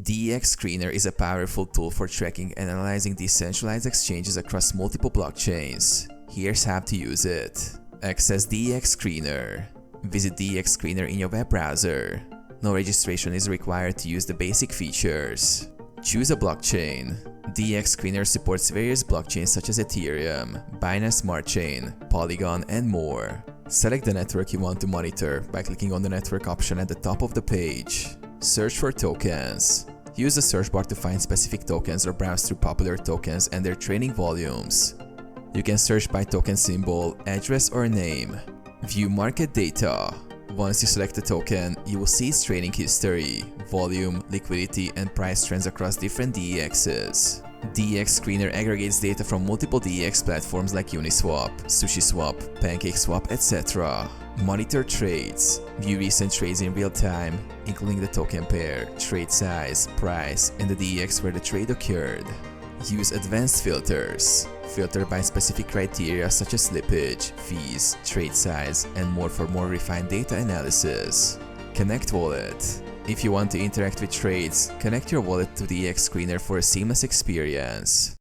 DEX Screener is a powerful tool for tracking and analyzing decentralized exchanges across multiple blockchains. Here's how to use it. Access DEX Screener. Visit DEX Screener in your web browser. No registration is required to use the basic features. Choose a blockchain. DEX Screener supports various blockchains such as Ethereum, Binance Smart Chain, Polygon, and more. Select the network you want to monitor by clicking on the network option at the top of the page. Search for tokens. Use the search bar to find specific tokens or browse through popular tokens and their trading volumes. You can search by token symbol, address, or name. View market data. Once you select a token, you will see its trading history, volume, liquidity, and price trends across different DEXs. DEX Screener aggregates data from multiple DEX platforms like Uniswap, SushiSwap, PancakeSwap, etc. Monitor trades. View recent trades in real time, including the token pair, trade size, price, and the DEX where the trade occurred. Use advanced filters. Filter by specific criteria such as slippage, fees, trade size, and more for more refined data analysis. Connect wallet. If you want to interact with trades, connect your wallet to DEX Screener for a seamless experience.